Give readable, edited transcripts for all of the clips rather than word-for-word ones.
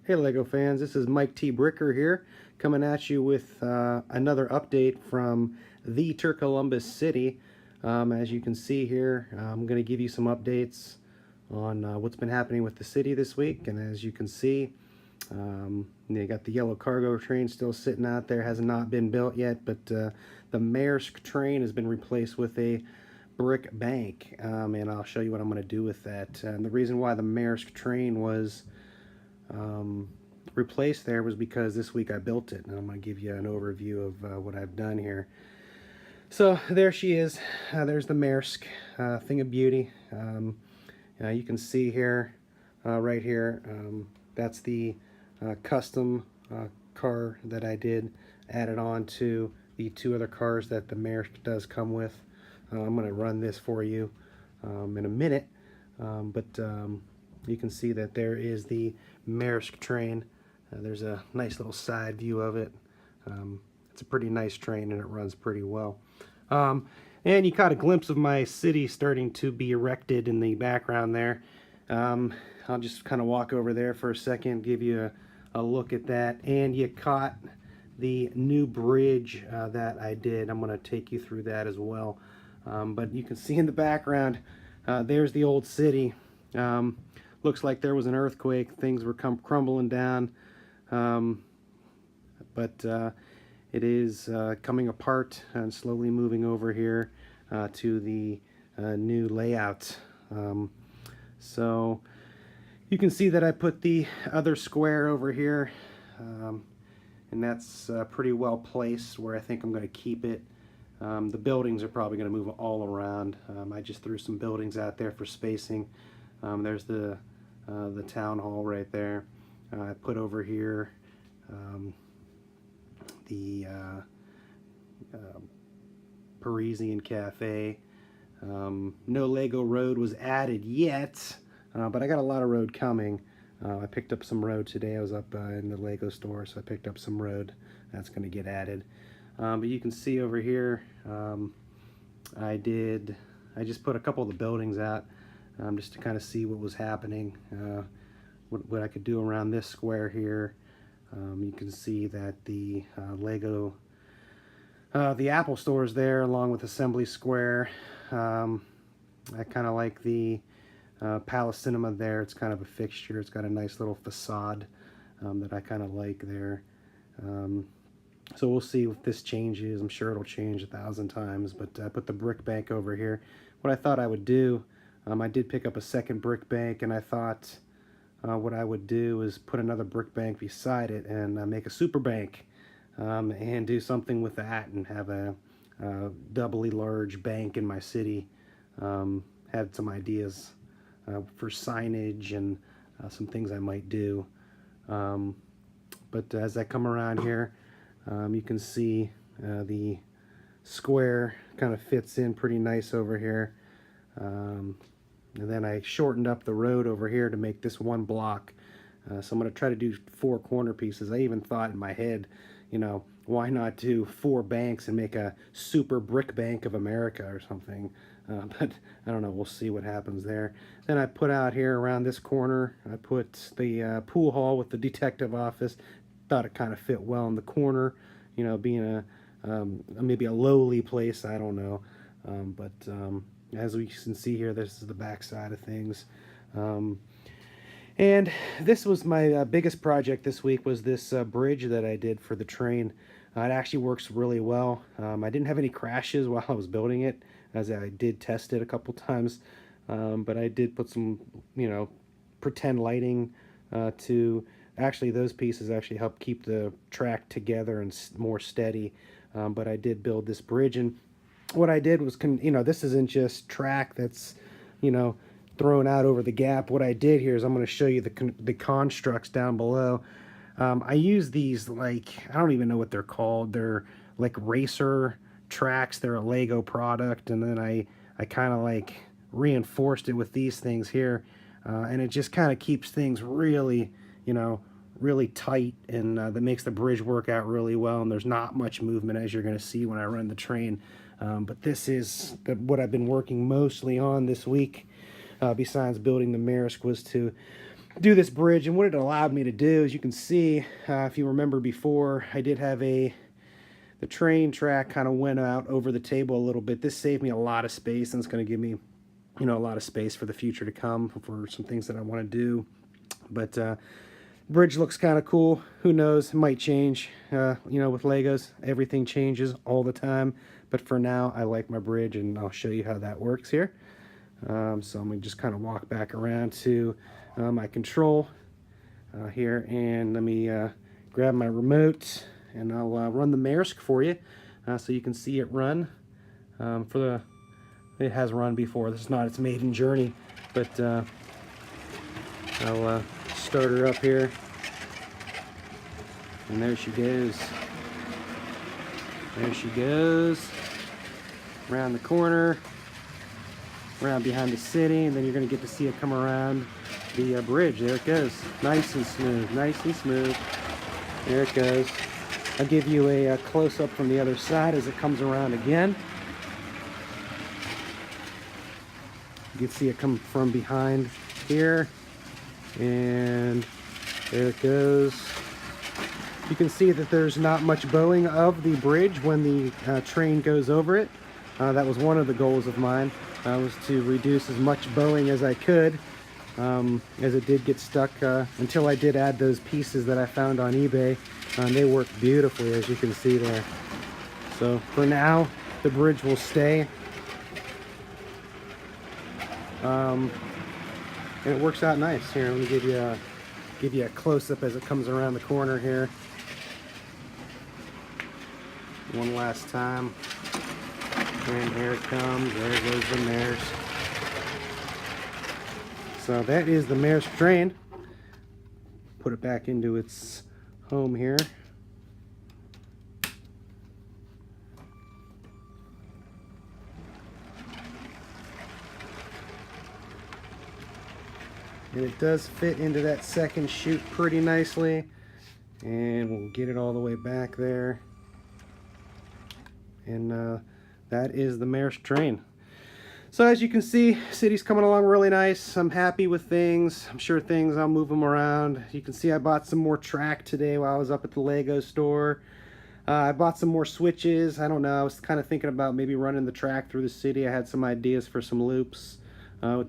Hey LEGO fans, this is Mike T. Bricker here, coming at you with another update from the Columbus City. As you can see here, I'm going to give you some updates on what's been happening with the city this week. And as you can see, you got the yellow cargo train still sitting out there, has not been built yet, but the Maersk train has been replaced with a brick bank, and I'll show you what I'm going to do with that. And the reason why the Maersk train was replaced there was because this week I built it, and I'm going to give you an overview of what I've done here. So there she is. There's the Maersk thing of beauty. You can see here, right here, that's the custom car that I did, added on to the two other cars that the Maersk does come with. I'm going to run this for you in a minute, but you can see that there is the Maersk train. There's a nice little side view of it. It's a pretty nice train and it runs pretty well. And you caught a glimpse of my city starting to be erected in the background there. I'll just kind of walk over there for a second, give you a look at that. And you caught the new bridge that I did. I'm going to take you through that as well. But you can see in the background, there's the old city. Looks like there was an earthquake. Things were crumbling down. But it is coming apart and slowly moving over here to the new layout. So you can see that I put the other square over here, and that's pretty well placed where I think I'm going to keep it. The buildings are probably going to move all around. I just threw some buildings out there for spacing. There's the town hall right there. I put over here the Parisian Cafe. No Lego road was added yet, but I got a lot of road coming. I picked up some road today. I was up in the Lego store, so I picked up some road. That's going to get added. But you can see over here, I just put a couple of the buildings out just to kind of see what was happening, what I could do around this square here. You can see that the Lego, the Apple store is there along with Assembly Square. I kind of like the Palace Cinema there. It's kind of a fixture. It's got a nice little facade that I kind of like there. So we'll see if this changes. I'm sure it'll change 1,000 times, but I put the brick bank over here. What I thought I would do, I did pick up a second brick bank, and I thought what I would do is put another brick bank beside it and make a super bank, and do something with that and have a doubly large bank in my city. Had some ideas for signage and some things I might do. But as I come around here, you can see the square kind of fits in pretty nice over here. And then I shortened up the road over here to make this one block. So I'm going to try to do 4 corner pieces. I even thought in my head, you know, why not do 4 banks and make a super brick bank of America or something. But I don't know, we'll see what happens there. Then I put out here around this corner, I put the pool hall with the detective office. Thought it kind of fit well in the corner, you know, being a maybe a lowly place, I don't know. But as we can see here, this is the back side of things. And this was my biggest project this week, was this bridge that I did for the train. It actually works really well. I didn't have any crashes while I was building it, as I did test it a couple times. But I did put some, you know, pretend lighting to actually, those pieces actually help keep the track together and more steady. But I did build this bridge, and what I did was, you know, this isn't just track that's, you know, thrown out over the gap. What I did here is I'm going to show you the constructs down below. I use these, like, I don't even know what they're called. They're like racer tracks. They're a Lego product, and then I kind of like reinforced it with these things here, and it just kind of keeps things really, you know, really tight, and that makes the bridge work out really well, and there's not much movement, as you're going to see when I run the train. But this is what I've been working mostly on this week, besides building the Maersk, was to do this bridge, and what it allowed me to do, as you can see, if you remember before, I did have the train track kind of went out over the table a little bit. This saved me a lot of space, and it's going to give me, you know, a lot of space for the future to come for some things that I want to do. But bridge looks kind of cool. Who knows? It might change. You know, with Legos, everything changes all the time. But for now, I like my bridge, and I'll show you how that works here. So I'm going to just kind of walk back around to my control here, and let me grab my remote, and I'll run the Maersk for you so you can see it run. It has run before. This is not its maiden journey, but I'll start her up here, and there she goes. There she goes, around the corner, around behind the city, and then you're going to get to see it come around the bridge. There it goes, nice and smooth, nice and smooth. There it goes. I'll give you a close-up from the other side as it comes around again. You can see it come from behind here, and there it goes. You can see that there's not much bowing of the bridge when the train goes over it. That was one of the goals of mine, was to reduce as much bowing as I could, as it did get stuck, until I did add those pieces that I found on eBay. They work beautifully, as you can see there. So for now, the bridge will stay. And it works out nice. Here, let me give you a close-up as it comes around the corner here. One last time. And here it comes. There goes the Maersk. So that is the Maersk train. Put it back into its home here. And it does fit into that second chute pretty nicely. And we'll get it all the way back there. And that is the Maersk train. So as you can see, city's coming along really nice. I'm happy with things. I'm sure I'll move them around. You can see I bought some more track today while I was up at the Lego store. I bought some more switches. I don't know, I was kind of thinking about maybe running the track through the city. I had some ideas for some loops,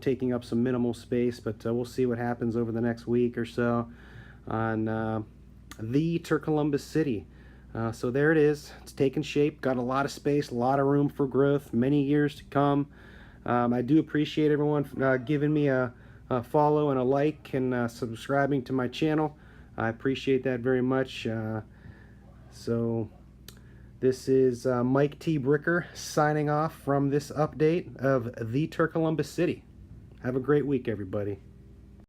taking up some minimal space, but we'll see what happens over the next week or so on the Columbus City. So there it is. It's taking shape, got a lot of space, a lot of room for growth, many years to come. I do appreciate everyone giving me a follow and a like and subscribing to my channel. I appreciate that very much. So this is Mike T. Bricker signing off from this update of the Columbus City. Have a great week, everybody.